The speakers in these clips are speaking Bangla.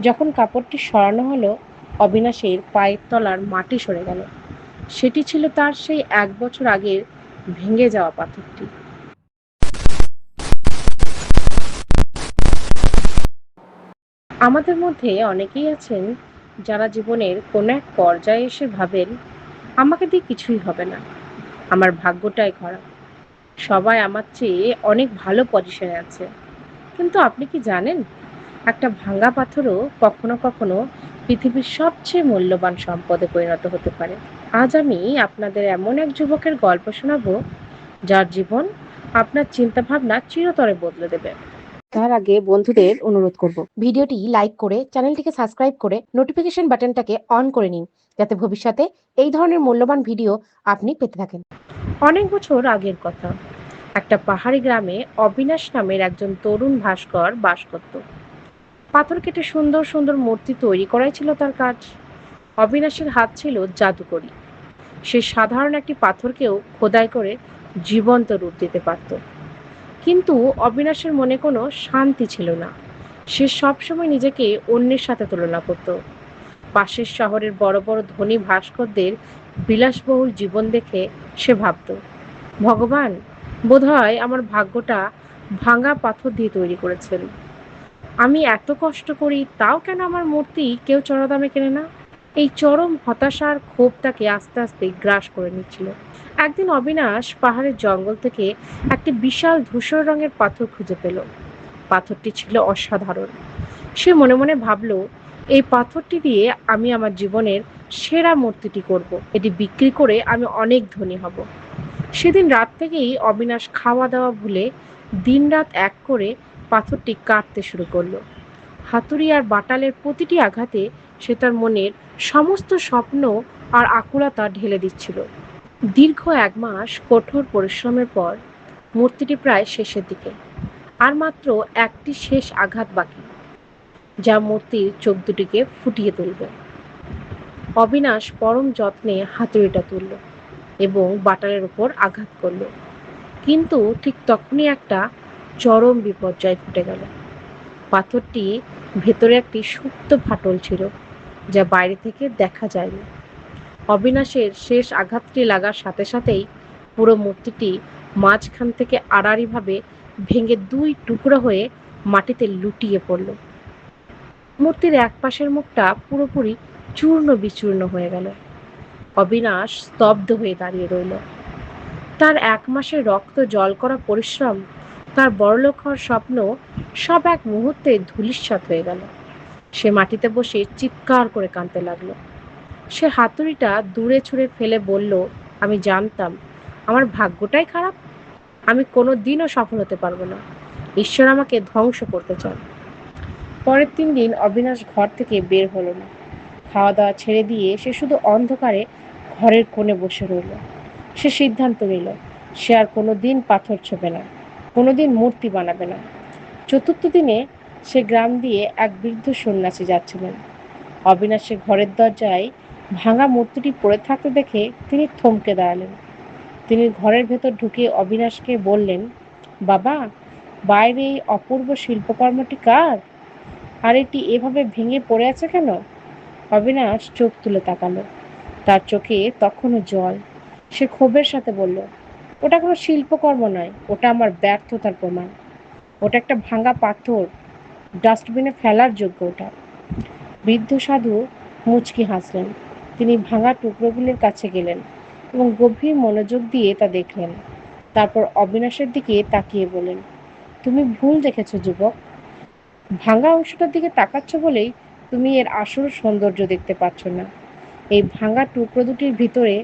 যখন কাপড়টি সরানো হলো, অবিনাশের পায়ের তলার মাটি সরে গেল। সেটি ছিল তার সেই ১ বছর আগের ভেঙে যাওয়া পাথরটি। আমাদের মধ্যে অনেকেই আছেন যারা জীবনের কোনো এক পর্যায়ে এসে ভাবেন, আমাকে দিয়ে কিছুই হবে না, আমার ভাগ্যটাই খারাপ, সবাই আমার চেয়ে অনেক ভালো পজিশনে আছে। কিন্তু আপনি কি জানেন, একটা ভাঙা পাথরও কখনো কখনো পৃথিবীর সবচেয়ে মূল্যবান সম্পদে পরিণত হতে পারে। আজ আমি আপনাদের এমন এক যুবকের গল্প শোনাবো যার জীবন আপনার চিন্তাভাবনা চিরতরে বদলে দেবে। তার আগে বন্ধুদের অনুরোধ করব, ভিডিওটি লাইক করে চ্যানেলটিকে সাবস্ক্রাইব করে নোটিফিকেশন বাটনটাকে অন করে নিন, যাতে ভবিষ্যতে এই ধরনের মূল্যবান ভিডিও আপনি পেতে থাকেন। অনেক বছর আগের কথা, একটা পাহাড়ি গ্রামে অবিনাশ নামের একজন তরুণ ভাস্কর বাস করত। পাথর কেটে সুন্দর সুন্দর মূর্তি তৈরি করাই ছিল তার কাজ। অবিনাশের হাত ছিল জাদুকরি। সে সাধারণ একটি পাথরকেও খোদাই করে জীবন্ত রূপ দিতে পারত। কিন্তু অবিনাশের মনে কোনো শান্তি ছিল না। সে সবসময় নিজেকে অন্যের সাথে তুলনা করত। পাশের শহরের বড় বড় ধনী ভাস্করদের বিলাসবহুল জীবন দেখে সে ভাবত, ভগবান বোধহয় আমার ভাগ্যটা ভাঙা পাথর দিয়ে তৈরি করেছেন। আমি এত কষ্ট করি, তাও কেন আমার মূর্তি কেউ চড়া দামে কেনে না? এই চরম হতাশার ক্ষোভ তাকে আস্তে আস্তে গ্রাস করে নিচ্ছিল। একদিন অবিনাশ পাহাড়ের জঙ্গল থেকে একটি বিশাল ধূসর রঙের পাথর খুঁজে পেল। পাথরটি ছিল অসাধারণ। সে মনে মনে ভাবল, এই পাথরটি দিয়ে আমি আমার জীবনের সেরা মূর্তিটি করব। এটি বিক্রি করে আমি অনেক ধনী হব। সেদিন রাত থেকেই অবিনাশ খাওয়া দাওয়া ভুলে দিনরাত এক করে পাথরটি কাটতে শুরু করলো। হাতুড়ি আর বাটালের প্রতিটি আঘাতে সে তার মনের সমস্ত স্বপ্ন আর আকুলতা ঢেলে দিচ্ছিল। দীর্ঘ ১ মাস কঠোর পরিশ্রমের পর মূর্তিটি প্রায় শেষের দিকে। আর মাত্র একটি শেষ আঘাত বাকি, যা মূর্তির চোখ দুটিকে ফুটিয়ে তুলবে। অবিনাশ পরম যত্নে হাতুড়িটা তুলল এবং বাটালের উপর আঘাত করল। কিন্তু ঠিক তখনই একটা চরম বিপর্যয় ঘটে গেল। পাথরটি ভেতরে একটি সুপ্ত ফাটল ছিল, যা বাইরে থেকে দেখা যায়নি। অবিনাশের শেষ আঘাতটি লাগার সাথে সাথেই পুরো মূর্তিটি মাঝখান থেকে আড়াআড়িভাবে ভেঙে ২ টুকরো হয়ে মাটিতে লুটিয়ে পড়ল। মূর্তির এক পাশের মুখটা পুরোপুরি চূর্ণ বিচূর্ণ হয়ে গেল। অবিনাশ স্তব্ধ হয়ে দাঁড়িয়ে রইল। তার ১ মাসের রক্ত জল করা পরিশ্রম, তার বড়লোক হওয়ার স্বপ্ন সব এক মুহূর্তে ধূলিসাৎ হয়ে গেল। সে মাটিতে বসে চিৎকার করে কাঁদতে লাগলো। সে হাতুড়িটা দূরে ছুঁড়ে ফেলে বলল, আমি জানতাম আমার ভাগ্যটাই খারাপ, আমি কোনোদিনও সফল হতে পারবো না। ঈশ্বর আমাকে ধ্বংস করতে চান। পরের ৩ দিন অবিনাশ ঘর থেকে বের হলো না। খাওয়া দাওয়া ছেড়ে দিয়ে সে শুধু অন্ধকারে ঘরের কোণে বসে রইল। সে সিদ্ধান্ত নিল, সে আর কোনোদিন পাথর ছোঁবে না, কোনোদিন মূর্তি বানাবে না। ৪র্থ দিনে সে গ্রাম দিয়ে এক বৃদ্ধ সন্ন্যাসী যাচ্ছিলেন। অবিনাশের ঘরের দরজায় ভাঙা মূর্তিটি পড়ে থাকতে দেখে তিনি থমকে দাঁড়ালেন। তিনি ঘরের ভেতর ঢুকে অবিনাশকে বললেন, বাবা, বাইরে এই অপূর্ব শিল্পকর্মটি কার? আর এটি এভাবে ভেঙে পড়ে আছে কেন? অবিনাশ চোখ তুলে তাকালো। তার চোখে তখনও জল। সে ক্ষোভের সাথে বলল, ওটা কোনো শিল্পকর্ম নয়, ওটা আমার ব্যর্থতার প্রমাণ। ওটা একটা ভাঙা পাথর, ডাস্টবিনে ফেলার যোগ্য ওটা। বৃদ্ধ সাধু মুচকি হাসলেন। তিনি ভাঙা টুকরোগুলোর কাছে গেলেন এবং গভীর মনোযোগ দিয়ে তা দেখলেন। তারপর অবিনাশের দিকে তাকিয়ে বললেন, তুমি ভুল দেখেছো যুবক। ভাঙা অংশটার দিকে তাকাচ্ছ বলেই তুমি এর আসল সৌন্দর্য দেখতে পাচ্ছ না। এই ভাঙা টুকরো দুটির ভিতরে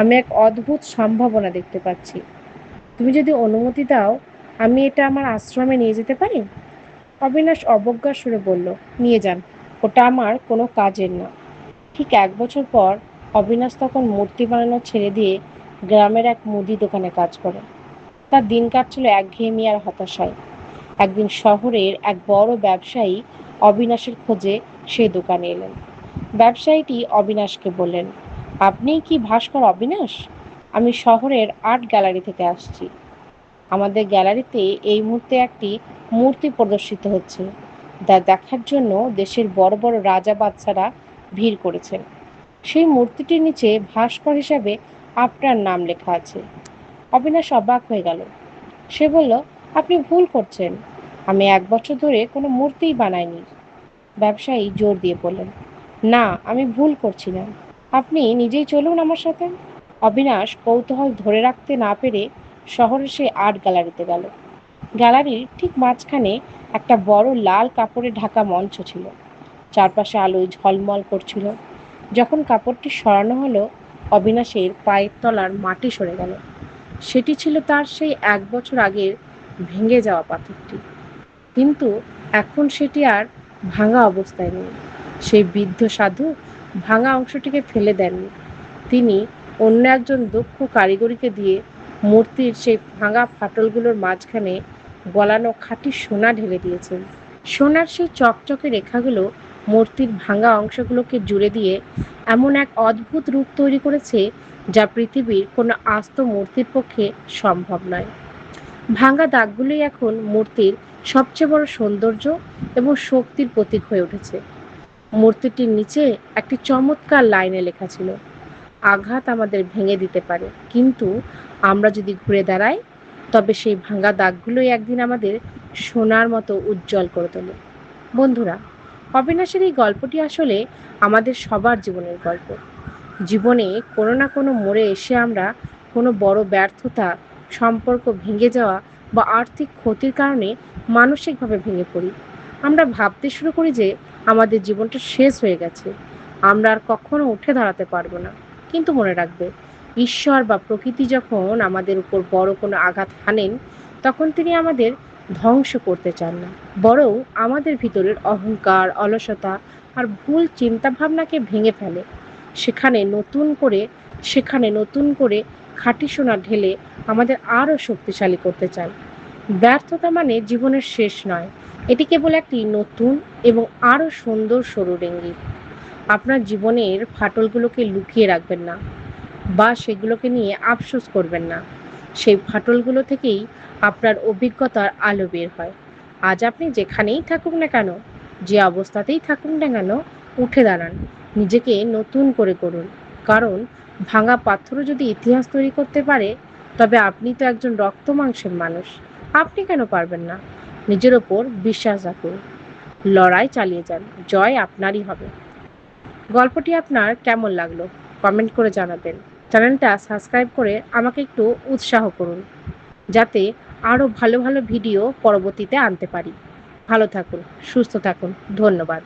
আমি এক অদ্ভুত সম্ভাবনা দেখতে পাচ্ছি। তুমি যদি অনুমতি দাও, আমি এটা আমার আশ্রমে নিয়ে যেতে পারি? অবিনাশ অবজ্ঞার সুরে বলল, নিয়ে যান, ওটা আমার কোনো কাজের না। ঠিক ১ বছর পর অবিনাশ তখন মূর্তি বানানো ছেড়ে দিয়ে গ্রামের এক মুদি দোকানে কাজ করে। তার দিন কাটছিল একঘেয়েমি আর হতাশায়। একদিন শহরের এক বড় ব্যবসায়ী অবিনাশের খোঁজে সেই দোকানে এলেন। ব্যবসায়ীটি অবিনাশকে বললেন, আপনিই কি ভাস্কর অবিনাশ? আমি শহরের আর্ট গ্যালারি থেকে আসছি। আমাদের গ্যালারিতে এই মুহূর্তে একটি মূর্তি প্রদর্শিত হচ্ছে, দেখার জন্য দেশের বড় বড় রাজা বাদশারা ভিড় করেছেন। সেই মূর্তিটির নিচে ভাস্কর হিসাবে আপনার নাম লেখা আছে। অবিনাশ অবাক হয়ে গেল। সে বলল, আপনি ভুল করছেন। আমি 1 বছর ধরে কোনো মূর্তিই বানাইনি। ব্যবসায়ী জোর দিয়ে বললেন, না, আমি ভুল করছি না। আপনি নিজেই চলুন আমার সাথে। অবিনাশ কৌতূহল ধরে রাখতে না পেরে শহরের সেই আর্ট গ্যালারিতে গেল। গ্যালারির ঠিক মাঝখানে একটা বড় লাল কাপড়ে ঢাকা মঞ্চ ছিল। চারপাশে আলোয় ঝলমল করছিল। যখন কাপড়টি সরানো হলো, অবিনাশের পায়ের তলার মাটি সরে গেল। সেটি ছিল তার সেই 1 বছর আগের ভেঙে যাওয়া পাথরটি। কিন্তু এখন সেটি আর ভাঙা অবস্থায় নেই। সেই বৃদ্ধ সাধু ভাঙা অংশটিকে ফেলে দেননি। তিনি অন্য একজন দক্ষ কারিগরকে দিয়ে মূর্তির সেই ভাঙা ফাটলগুলোর মাঝখানে গলানো খাঁটি সোনা ঢেলে দিয়েছেন। সোনার সেই চকচকে রেখাগুলো মূর্তির ভাঙা অংশগুলোকে জুড়ে দিয়ে এমন এক অদ্ভুত রূপ তৈরি করেছে, যা পৃথিবীর কোনো আস্ত মূর্তির পক্ষে সম্ভব নয়। ভাঙা দাগগুলোই এখন মূর্তির সবচেয়ে বড় সৌন্দর্য এবং শক্তির প্রতীক হয়ে উঠেছে। মূর্তিটির নিচে একটি চমৎকার লাইনে লেখা ছিল, আঘাত আমাদের ভেঙে দিতে পারে, কিন্তু আমরা যদি ঘুরে দাঁড়াই, তবে সেই ভাঙা দাগগুলোই একদিন আমাদের সোনার মতো উজ্জ্বল করে তোলে। বন্ধুরা, অবিনাশের এই গল্পটি আসলে আমাদের সবার জীবনের গল্প। জীবনে কোনো না কোনো মোড়ে এসে আমরা কোনো বড় ব্যর্থতা, সম্পর্ক ভেঙে যাওয়া বা আর্থিক ক্ষতির কারণে মানসিকভাবে ভেঙে পড়ি। আমরা ভাবতে শুরু করি যে আমাদের জীবনটা শেষ হয়ে গেছে, আমরা আর কখনো উঠে দাঁড়াতে পারবো না। কিন্তু মনে রাখবে, ঈশ্বর বা প্রকৃতি যখন আমাদের উপর বড় কোনো আঘাত হানেন, তখন তিনি আমাদের ধ্বংস করতে চান না, বরং আমাদের ভিতরের অহংকার, অলসতা আর ভুল চিন্তাভাবনাকে ভেঙে ফেলে। সেখানে নতুন করে খাঁটি সোনা ঢেলে আমাদের আরও শক্তিশালী করতে চান। ব্যর্থতা মানে জীবনের শেষ নয়, এটি কেবল একটি নতুন এবং আরও সুন্দর শুরুর ইঙ্গিত। আপনার জীবনের ফাটলগুলোকে লুকিয়ে রাখবেন না বা সেগুলোকে নিয়ে আফসোস করবেন না। সেই ফাটলগুলো থেকেই আপনার অভিজ্ঞতার আলো বের হয়। আজ আপনি যেখানেই থাকুন না কেন, যে অবস্থাতেই থাকুন না কেন, উঠে দাঁড়ান, নিজেকে নতুন করে করুন। কারণ ভাঙা পাথরও যদি ইতিহাস তৈরি করতে পারে, তবে আপনি তো একজন রক্ত মাংসের মানুষ। আপনি কেন পারবেন না? নিজের ওপর বিশ্বাস রাখুন, লড়াই চালিয়ে যান, জয় আপনারই হবে। গল্পটি আপনার কেমন লাগলো কমেন্ট করে জানাবেন। চ্যানেলটা সাবস্ক্রাইব করে আমাকে একটু উৎসাহ করুন, যাতে আরও ভালো ভালো ভিডিও পরবর্তীতে আনতে পারি। ভালো থাকুন, সুস্থ থাকুন। ধন্যবাদ।